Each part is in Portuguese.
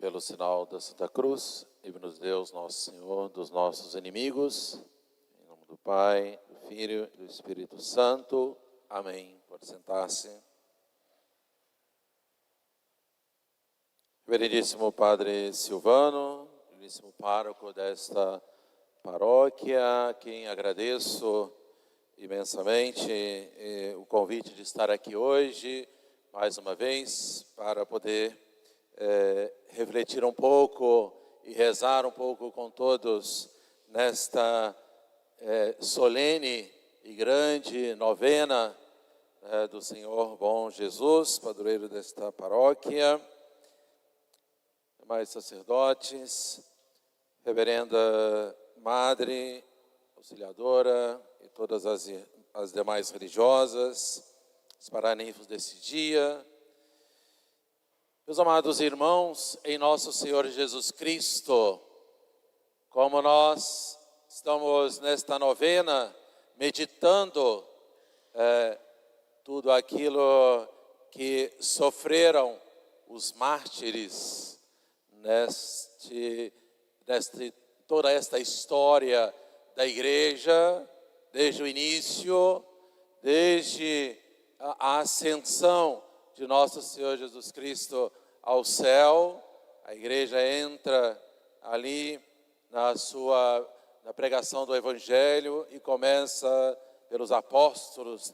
pelo sinal da Santa Cruz, livre-nos Deus, nosso Senhor, dos nossos inimigos. Em nome do Pai, do Filho e do Espírito Santo. Amém. Pode sentar-se. Reverendíssimo Padre Silvano, reverendíssimo pároco desta paróquia, a quem agradeço imensamente o convite de estar aqui hoje, mais uma vez, para poder refletir um pouco e rezar um pouco com todos nesta solene e grande novena do Senhor Bom Jesus, padroeiro desta paróquia, demais sacerdotes, reverenda Madre, auxiliadora e todas as demais religiosas, os paraninfos desse dia. Meus amados irmãos, em nosso Senhor Jesus Cristo, como nós estamos nesta novena meditando tudo aquilo que sofreram os mártires toda esta história da igreja, desde o início, desde a ascensão de nosso Senhor Jesus Cristo ao céu. A igreja entra ali na pregação do Evangelho e começa pelos apóstolos,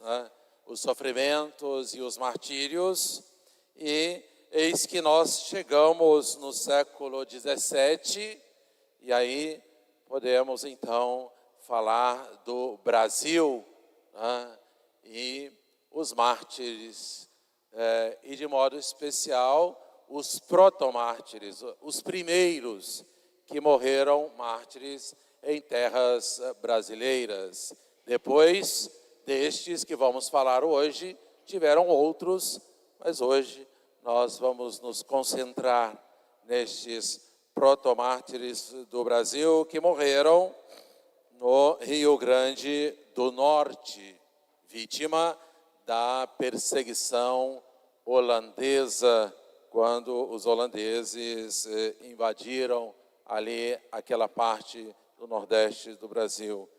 os sofrimentos e os martírios, e eis que nós chegamos no século XVII, e aí podemos então falar do Brasil, e os mártires, e de modo especial os protomártires, os primeiros que morreram mártires em terras brasileiras. Depois destes que vamos falar hoje, tiveram outros, mas hoje nós vamos nos concentrar nestes protomártires do Brasil que morreram no Rio Grande do Norte, vítima da perseguição holandesa, quando os holandeses invadiram ali aquela parte do Nordeste do Brasil.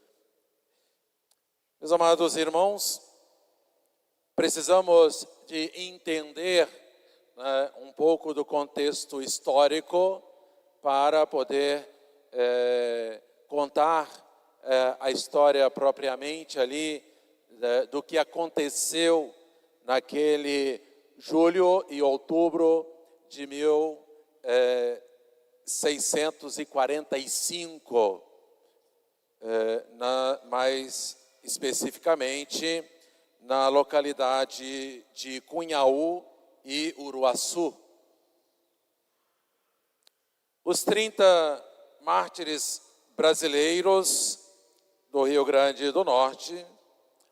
Meus amados irmãos, precisamos de entender um pouco do contexto histórico para poder contar a história propriamente ali do que aconteceu naquele julho e outubro de 1645, mais especificamente na localidade de Cunhaú e Uruaçu. Os 30 mártires brasileiros do Rio Grande do Norte,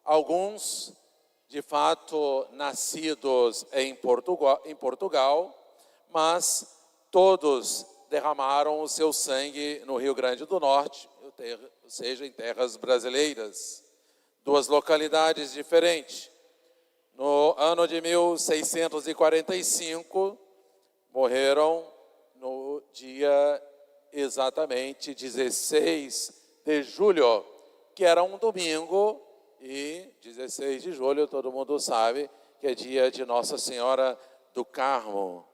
alguns de fato nascidos em Portugal, mas todos derramaram o seu sangue no Rio Grande do Norte, ou seja, em terras brasileiras. Duas localidades diferentes. No ano de 1645, morreram no dia exatamente 16 de julho, que era um domingo, e 16 de julho, todo mundo sabe, que é dia de Nossa Senhora do Carmo.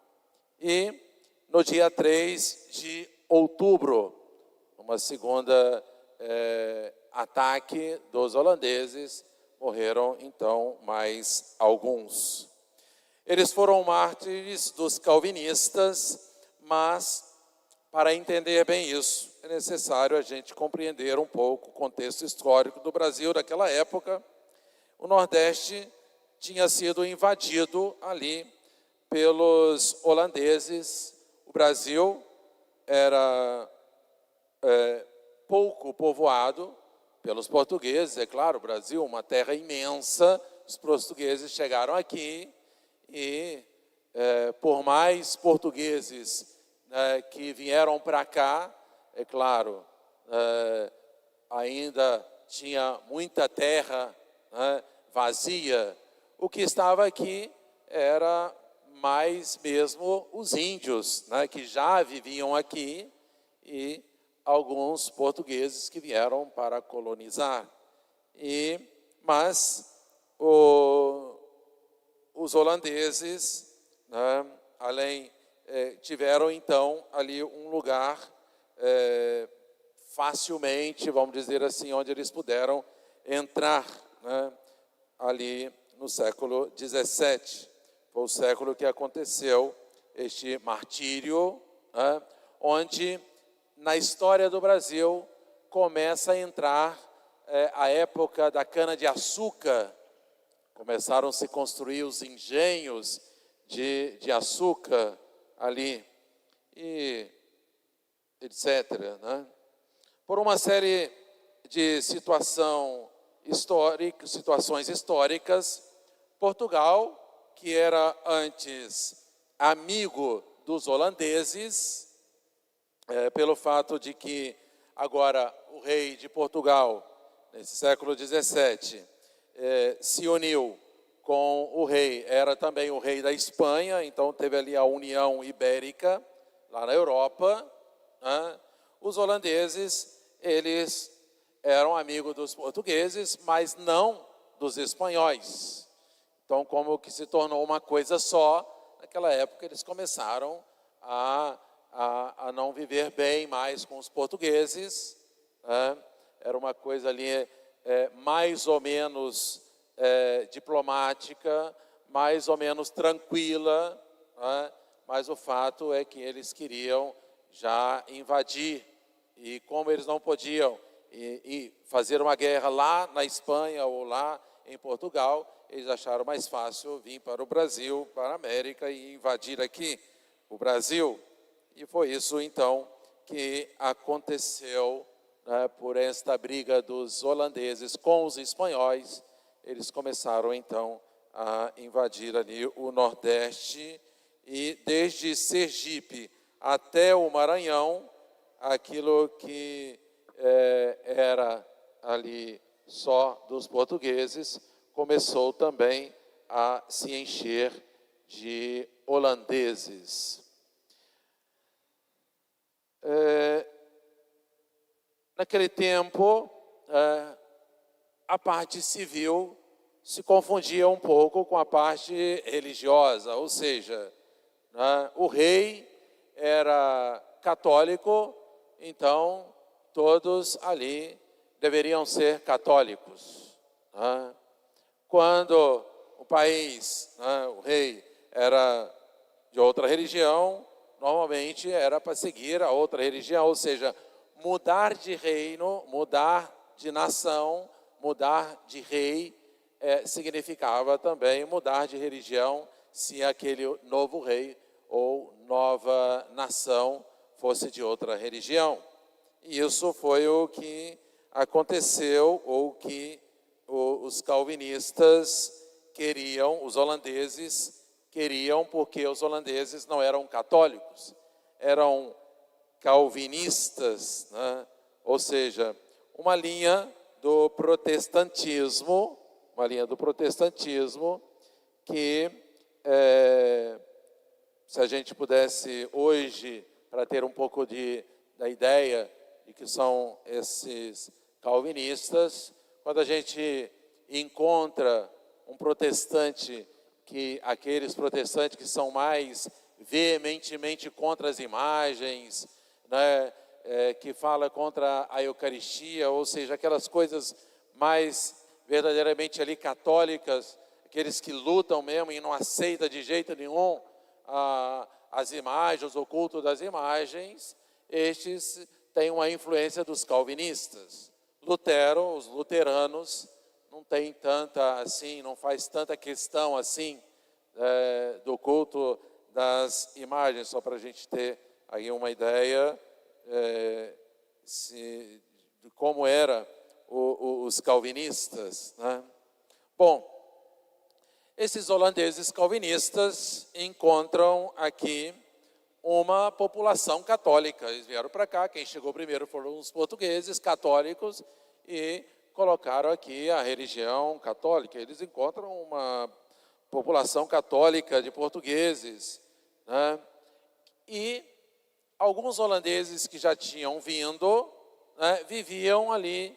E no dia 3 de outubro, uma segunda ataque dos holandeses, morreram então mais alguns. Eles foram mártires dos calvinistas, mas para entender bem isso, é necessário a gente compreender um pouco o contexto histórico do Brasil daquela época. O Nordeste tinha sido invadido ali pelos holandeses. O Brasil era pouco povoado pelos portugueses, é claro, o Brasil, uma terra imensa. Os portugueses chegaram aqui e, por mais portugueses que vieram para cá, é claro, ainda tinha muita terra vazia. O que estava aqui era mas mesmo os índios, né, que já viviam aqui, e alguns portugueses que vieram para colonizar. Mas os holandeses, né, tiveram então ali um lugar facilmente, vamos dizer assim, onde eles puderam entrar, né, ali no século XVII. Foi o século que aconteceu este martírio, né, onde na história do Brasil começa a entrar a época da cana-de-açúcar. Começaram a se construir os engenhos de açúcar ali, e etc., né? Por uma série de situações históricas, Portugal, que era antes amigo dos holandeses, pelo fato de que agora o rei de Portugal, nesse século XVII, se uniu com o rei, era também o rei da Espanha, então teve ali a União Ibérica, lá na Europa, né? Os holandeses, eles eram amigos dos portugueses, mas não dos espanhóis. Então, como que se tornou uma coisa só, naquela época eles começaram a não viver bem mais com os portugueses, né? Era uma coisa ali mais ou menos diplomática, mais ou menos tranquila, né? Mas o fato é que eles queriam já invadir, e como eles não podiam e fazer uma guerra lá na Espanha ou lá em Portugal, eles acharam mais fácil vir para o Brasil, para a América, e invadir aqui o Brasil. E foi isso, então, que aconteceu, né, por esta briga dos holandeses com os espanhóis. Eles começaram, então, a invadir ali o Nordeste, e desde Sergipe até o Maranhão, aquilo que era ali só dos portugueses, começou também a se encher de holandeses. Naquele tempo, a parte civil se confundia um pouco com a parte religiosa, ou seja, né, o rei era católico, então todos ali deveriam ser católicos, né? Quando o país, né, o rei era de outra religião, normalmente era para seguir a outra religião, ou seja, mudar de reino, mudar de nação, mudar de rei, significava também mudar de religião, se aquele novo rei ou nova nação fosse de outra religião. E isso foi o que aconteceu, ou que os calvinistas queriam, os holandeses queriam, porque os holandeses não eram católicos, eram calvinistas, né? Ou seja, uma linha do protestantismo, que se a gente pudesse hoje, para ter um pouco da ideia de que são esses calvinistas, quando a gente encontra um protestante, aqueles protestantes que são mais veementemente contra as imagens, né, que fala contra a Eucaristia, ou seja, aquelas coisas mais verdadeiramente ali católicas, aqueles que lutam mesmo e não aceitam de jeito nenhum as imagens, o culto das imagens, estes têm uma influência dos calvinistas. Lutero, os luteranos, não tem tanta assim, não faz tanta questão assim do culto das imagens, só para a gente ter aí uma ideia de como era os calvinistas, né? Bom, esses holandeses calvinistas encontram aqui uma população católica. Eles vieram para cá, quem chegou primeiro foram os portugueses católicos e colocaram aqui a religião católica. Eles encontram uma população católica de portugueses, né? E alguns holandeses que já tinham vindo, né, viviam ali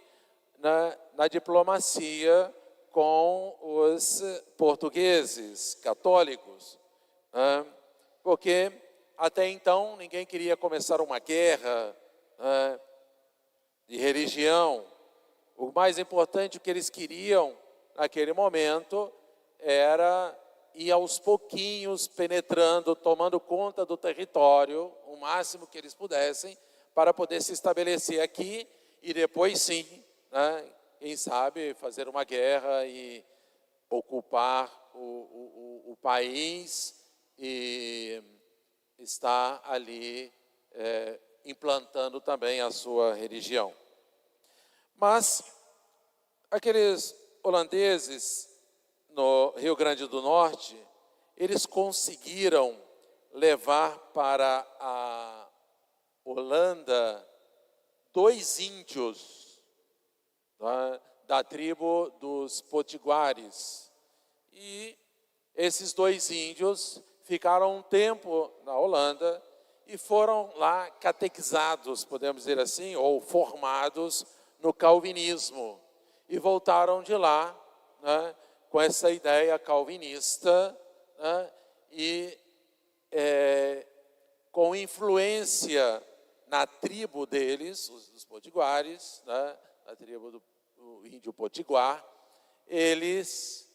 na diplomacia com os portugueses católicos, né? Porque até então ninguém queria começar uma guerra, né, de religião. O mais importante, o que eles queriam naquele momento, era ir aos pouquinhos penetrando, tomando conta do território, o máximo que eles pudessem, para poder se estabelecer aqui e depois sim, né, quem sabe, fazer uma guerra e ocupar o país e estar ali implantando também a sua religião. Mas aqueles holandeses no Rio Grande do Norte, eles conseguiram levar para a Holanda 2 índios, tá, da tribo dos Potiguares. E esses 2 índios ficaram um tempo na Holanda e foram lá catequizados, podemos dizer assim, ou formados no calvinismo. E voltaram de lá, né, com essa ideia calvinista, né, e com influência na tribo deles, os potiguares, né, na tribo do índio potiguar, eles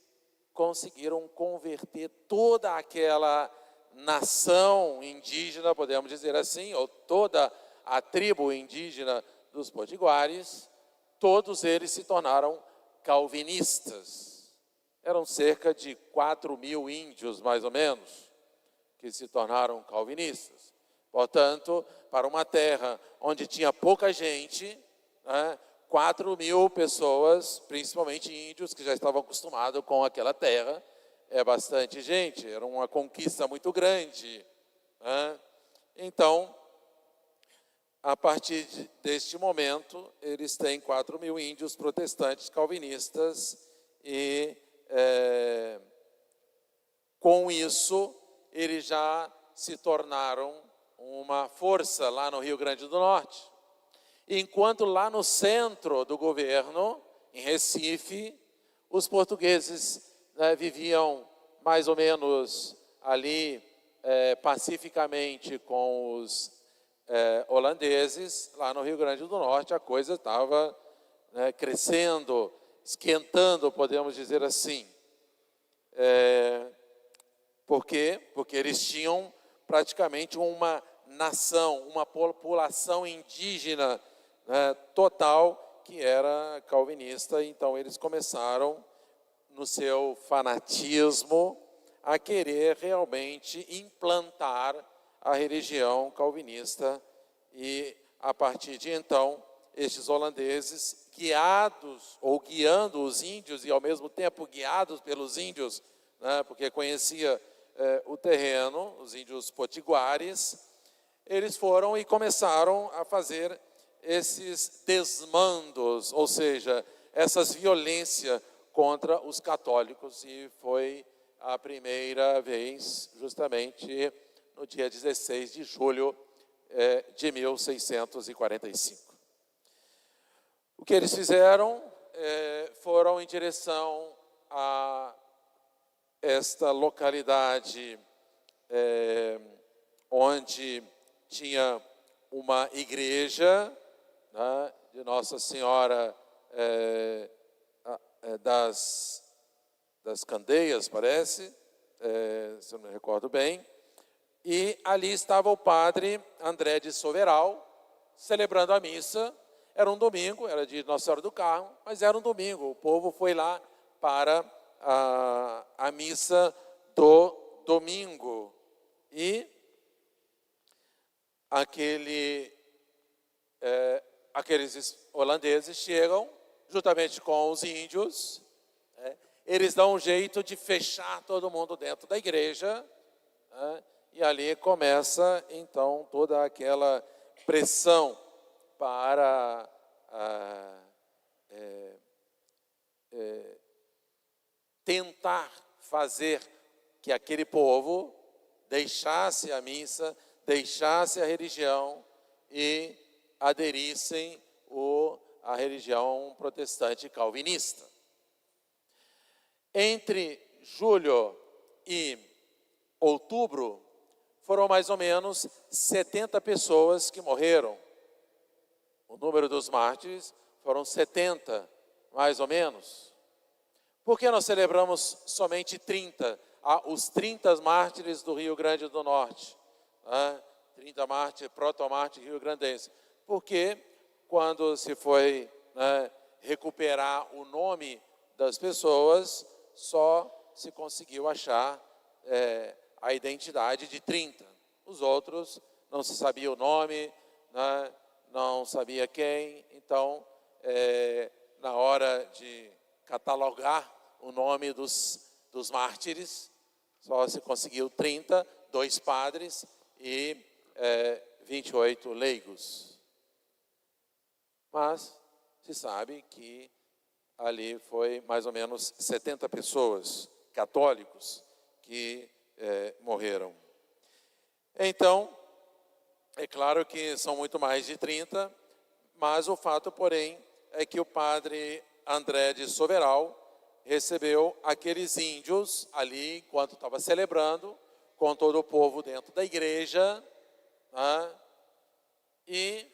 conseguiram converter toda aquela nação indígena, podemos dizer assim, ou toda a tribo indígena dos potiguares, todos eles se tornaram calvinistas. Eram cerca de 4.000 índios, mais ou menos, que se tornaram calvinistas. Portanto, para uma terra onde tinha pouca gente, né, 4.000 pessoas, principalmente índios, que já estavam acostumados com aquela terra, é bastante gente, era uma conquista muito grande, né? Então, a partir deste momento, eles têm 4.000 índios protestantes calvinistas e, com isso, eles já se tornaram uma força lá no Rio Grande do Norte. Enquanto lá no centro do governo, em Recife, os portugueses, né, viviam mais ou menos ali pacificamente com os holandeses. Lá no Rio Grande do Norte a coisa estava, né, crescendo, esquentando, podemos dizer assim. Por quê? Porque eles tinham praticamente uma nação, uma população indígena, né, total, que era calvinista. Então eles começaram, no seu fanatismo, a querer realmente implantar a religião calvinista. E a partir de então, estes holandeses, guiados ou guiando os índios e ao mesmo tempo guiados pelos índios, né, porque conhecia o terreno, os índios potiguares, eles foram e começaram a fazer esses desmandos, ou seja, essas violências contra os católicos. E foi a primeira vez, justamente no dia 16 de julho de 1645. O que eles fizeram foram em direção a esta localidade onde tinha uma igreja, né, de Nossa Senhora das Candeias, parece, se eu não me recordo bem. E ali estava o padre André de Soveral, celebrando a missa. Era um domingo, era de Nossa Senhora do Carmo, mas era um domingo. O povo foi lá para a missa do domingo. E aqueles holandeses chegam, juntamente com os índios, eles dão um jeito de fechar todo mundo dentro da igreja, né, e ali começa, então, toda aquela pressão para tentar fazer que aquele povo deixasse a missa, deixasse a religião e aderissem à religião protestante calvinista. Entre julho e outubro, foram mais ou menos 70 pessoas que morreram. O número dos mártires foram 70, mais ou menos. Por que nós celebramos somente 30? Os 30 mártires do Rio Grande do Norte. 30 mártires, protomártires rio-grandenses. Porque quando se foi recuperar o nome das pessoas, só se conseguiu achar a identidade de 30. Os outros não se sabia o nome, não sabia quem. Então, na hora de catalogar o nome dos mártires, só se conseguiu 30, 2 padres e 28 leigos. Mas se sabe que ali foi mais ou menos 70 pessoas, católicos, que morreram. Então, é claro que são muito mais de 30, mas o fato, porém, é que o padre André de Soveral recebeu aqueles índios ali, enquanto estava celebrando, com todo o povo dentro da igreja, e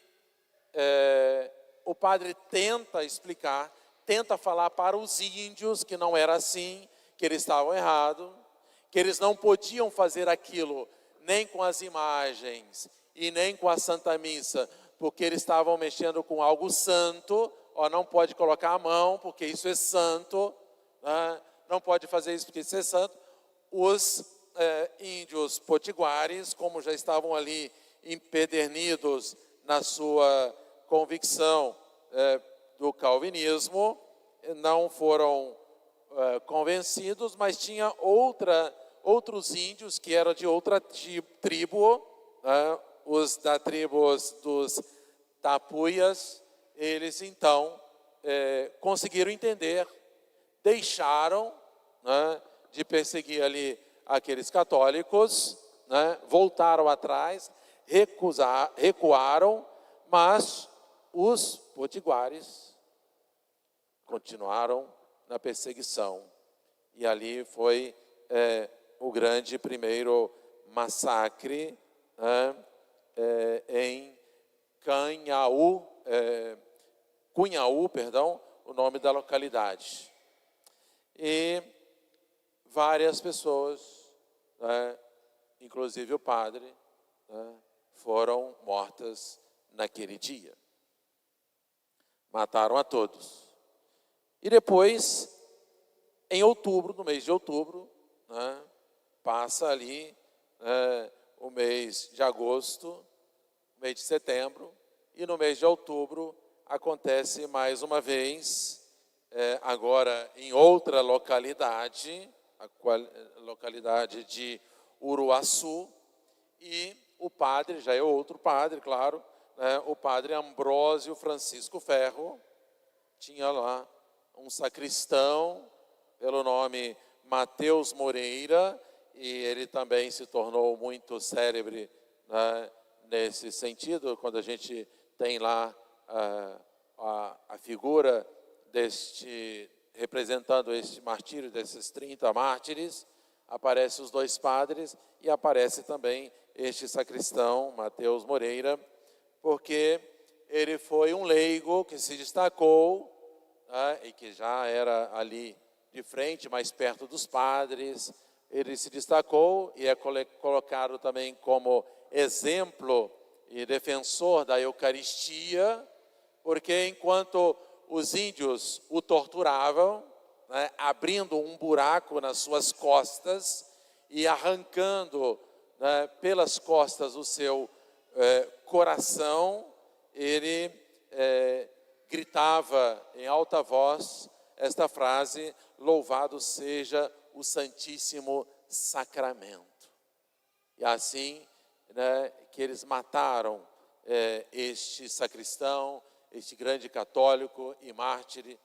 o padre tenta explicar, tenta falar para os índios que não era assim, que eles estavam errados, que eles não podiam fazer aquilo nem com as imagens e nem com a Santa Missa, porque eles estavam mexendo com algo santo. Não pode colocar a mão, porque isso é santo, não pode fazer isso porque isso é santo. Os índios potiguares, como já estavam ali empedernidos na sua convicção do calvinismo, não foram convencidos, mas tinha outros índios que eram de outra tribo, os da tribo dos Tapuias. Eles então conseguiram entender, deixaram de perseguir ali aqueles católicos, voltaram atrás, recuaram, mas os potiguares continuaram na perseguição. E ali foi o grande primeiro massacre em Cunhaú, o nome da localidade. E várias pessoas, inclusive o padre, foram mortas naquele dia. Mataram a todos. E depois, em outubro, no mês de outubro, passa ali o mês de agosto, mês de setembro, e no mês de outubro acontece mais uma vez, agora em outra localidade, a localidade de Uruaçu, e o padre, já é outro padre, claro, o padre Ambrósio Francisco Ferro, tinha lá um sacristão, pelo nome Mateus Moreira, e ele também se tornou muito célebre nesse sentido, quando a gente tem lá a figura representando este martírio, desses 30 mártires, aparece os 2 padres e aparece também este sacristão, Mateus Moreira, porque ele foi um leigo que se destacou, e que já era ali de frente, mais perto dos padres. Ele se destacou e é colocado também como exemplo e defensor da Eucaristia, porque enquanto os índios o torturavam, abrindo um buraco nas suas costas e arrancando pelas costas o seu coração, ele gritava em alta voz esta frase: louvado seja o Santíssimo Sacramento. E assim que eles mataram este sacristão, este grande católico e mártir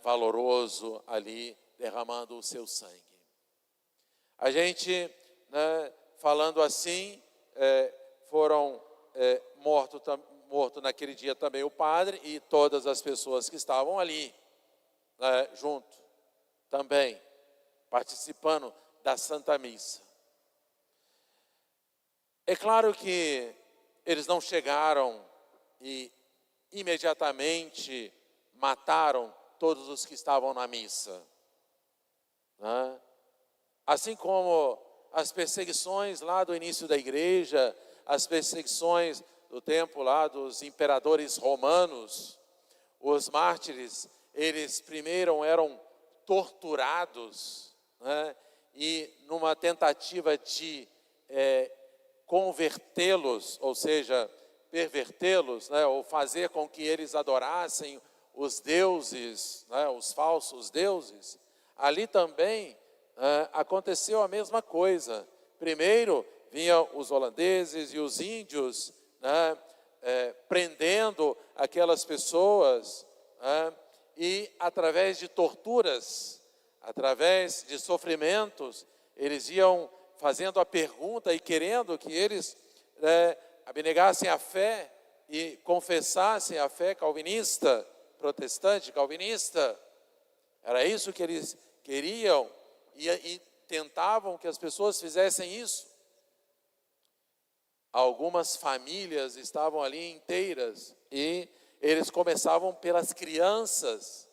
valoroso ali, derramando o seu sangue. A gente, né, falando assim, foram morto naquele dia também o padre e todas as pessoas que estavam ali, né, junto, também, participando da Santa Missa. É claro que eles não chegaram e imediatamente mataram todos os que estavam na missa, né? Assim como as perseguições lá do início da igreja, as perseguições do tempo lá dos imperadores romanos, os mártires, eles primeiro eram torturados, né? E numa tentativa de convertê-los, ou seja, pervertê-los, né? Ou fazer com que eles adorassem os deuses, né? Os falsos deuses, ali também aconteceu a mesma coisa. Primeiro vinham os holandeses e os índios, né, prendendo aquelas pessoas, né, e através de torturas, através de sofrimentos, eles iam fazendo a pergunta e querendo que eles abnegassem a fé e confessassem a fé calvinista, protestante, calvinista. Era isso que eles queriam e tentavam que as pessoas fizessem isso. Algumas famílias estavam ali inteiras e eles começavam pelas crianças,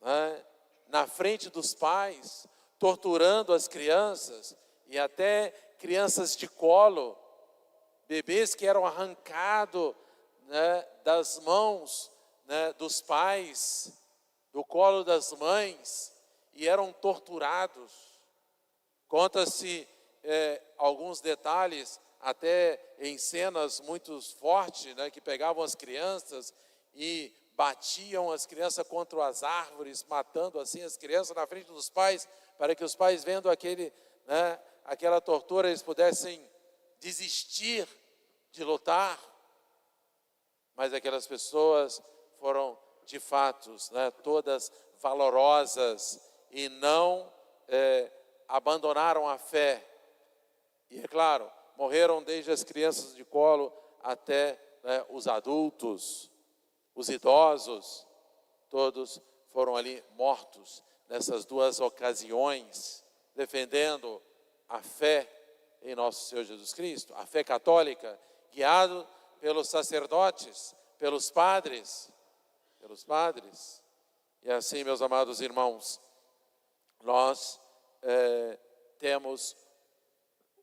né, na frente dos pais, torturando as crianças e até crianças de colo, bebês que eram arrancados, né, das mãos, né, dos pais, do colo das mães, e eram torturados. Conta-se alguns detalhes, até em cenas muito fortes, né, que pegavam as crianças e batiam as crianças contra as árvores, matando assim as crianças na frente dos pais, para que os pais, vendo aquela tortura, eles pudessem desistir de lutar. Mas aquelas pessoas foram, de fato, né, todas valorosas e não abandonaram a fé. E é claro, morreram desde as crianças de colo até, né, os adultos, os idosos, todos foram ali mortos nessas duas ocasiões, defendendo a fé em nosso Senhor Jesus Cristo, a fé católica, guiado pelos sacerdotes, pelos padres. E assim, meus amados irmãos, nós temos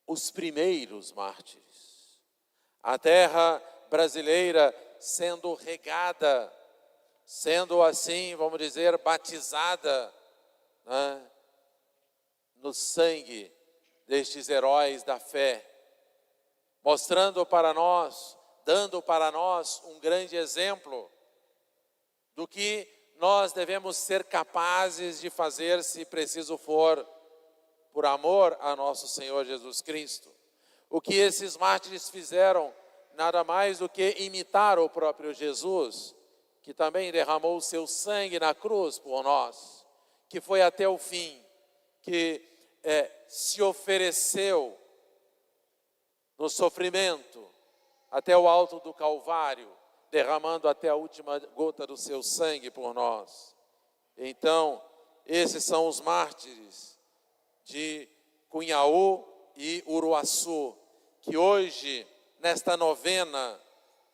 os primeiros mártires. A terra brasileira sendo regada, sendo assim, vamos dizer, batizada, né, no sangue destes heróis da fé, mostrando para nós, dando para nós um grande exemplo do que nós devemos ser capazes de fazer, se preciso for, por amor a nosso Senhor Jesus Cristo. O que esses mártires fizeram, nada mais do que imitar o próprio Jesus, que também derramou o seu sangue na cruz por nós, que foi até o fim, que se ofereceu no sofrimento até o alto do Calvário, derramando até a última gota do seu sangue por nós. Então, esses são os mártires de Cunhaú e Uruaçu, que hoje, nesta novena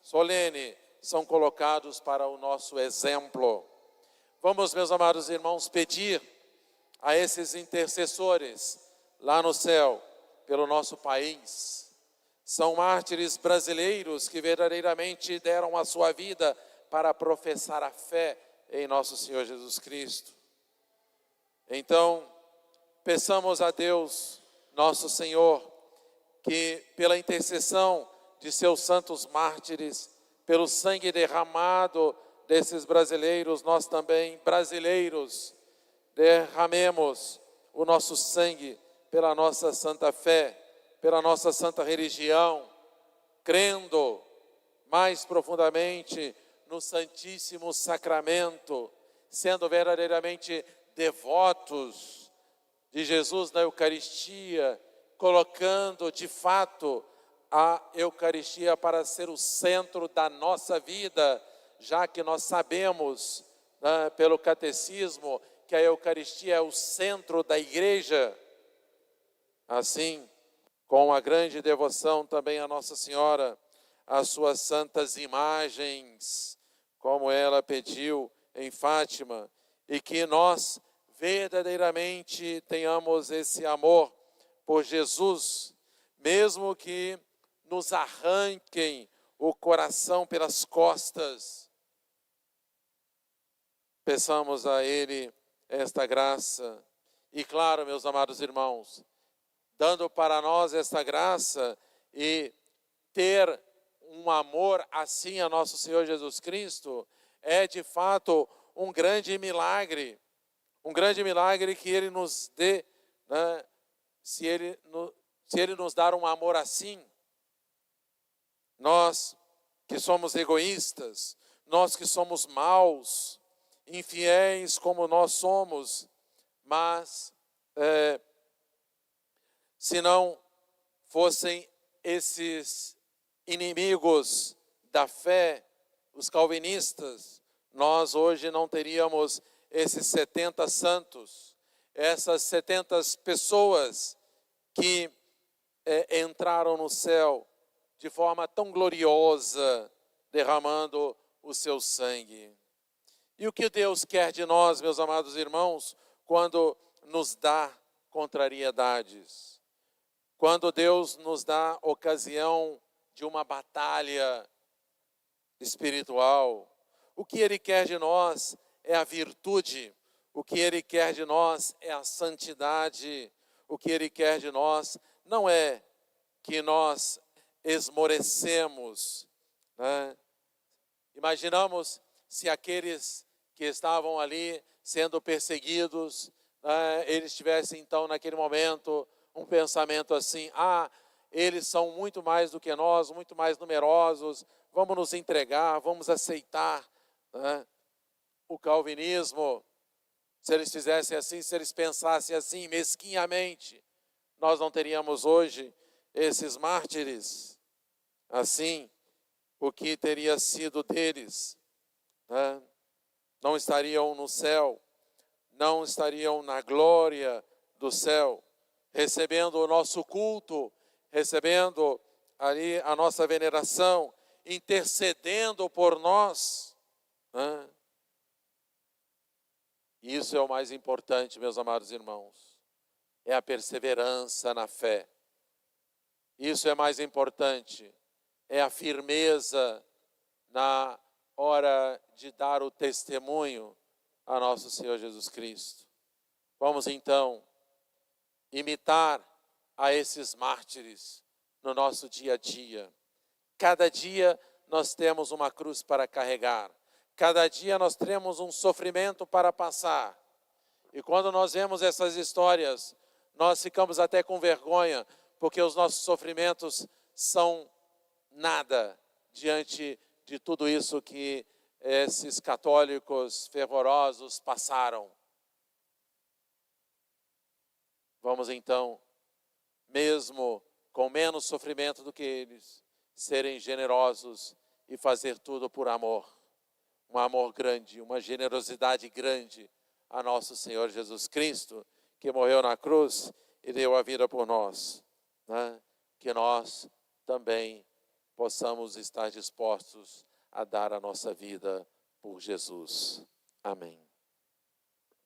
solene, são colocados para o nosso exemplo. Vamos, meus amados irmãos, pedir a esses intercessores lá no céu, pelo nosso país. São mártires brasileiros que verdadeiramente deram a sua vida para professar a fé em nosso Senhor Jesus Cristo. Então, peçamos a Deus, nosso Senhor, que pela intercessão de seus santos mártires, pelo sangue derramado desses brasileiros, nós também, brasileiros, derramemos o nosso sangue pela nossa santa fé, pela nossa santa religião, crendo mais profundamente no Santíssimo Sacramento, sendo verdadeiramente devotos de Jesus na Eucaristia, colocando de fato a Eucaristia para ser o centro da nossa vida, já que nós sabemos, né, pelo catecismo, que a Eucaristia é o centro da igreja. Assim, com a grande devoção também a Nossa Senhora, as suas santas imagens, como ela pediu em Fátima, e que nós verdadeiramente tenhamos esse amor por Jesus, mesmo que nos arranquem o coração pelas costas. Peçamos a Ele esta graça. E claro, meus amados irmãos, dando para nós esta graça e ter um amor assim a nosso Senhor Jesus Cristo, é de fato um grande milagre que Ele nos dê, né? Se Ele nos dar um amor assim, nós que somos egoístas, nós que somos maus, infiéis como nós somos, mas se não fossem esses inimigos da fé, os calvinistas, nós hoje não teríamos esses 70 santos, essas 70 pessoas que entraram no céu de forma tão gloriosa, derramando o seu sangue. E o que Deus quer de nós, meus amados irmãos, quando nos dá contrariedades? Quando Deus nos dá ocasião de uma batalha espiritual, o que Ele quer de nós é a virtude, o que Ele quer de nós é a santidade, o que Ele quer de nós não é que nós esmorecemos, né? Imaginamos se aqueles que estavam ali sendo perseguidos, né, eles tivessem então naquele momento um pensamento assim: eles são muito mais do que nós, muito mais numerosos, vamos nos entregar, vamos aceitar, né, o calvinismo. Se eles fizessem assim, se eles pensassem assim mesquinhamente, nós não teríamos hoje esses mártires. Assim, o que teria sido deles, né? Não estariam no céu, não estariam na glória do céu, recebendo o nosso culto, recebendo ali a nossa veneração, intercedendo por nós, né? Isso é o mais importante, meus amados irmãos, é a perseverança na fé. Isso é mais importante, é a firmeza na hora de dar o testemunho a nosso Senhor Jesus Cristo. Vamos então imitar a esses mártires no nosso dia a dia. Cada dia nós temos uma cruz para carregar. Cada dia nós temos um sofrimento para passar. E quando nós vemos essas histórias, nós ficamos até com vergonha, porque os nossos sofrimentos são nada diante de tudo isso que esses católicos fervorosos passaram. Vamos então, mesmo com menos sofrimento do que eles, serem generosos e fazer tudo por amor. Um amor grande, uma generosidade grande a nosso Senhor Jesus Cristo, que morreu na cruz e deu a vida por nós, né? Que nós também possamos estar dispostos a dar a nossa vida por Jesus. Amém.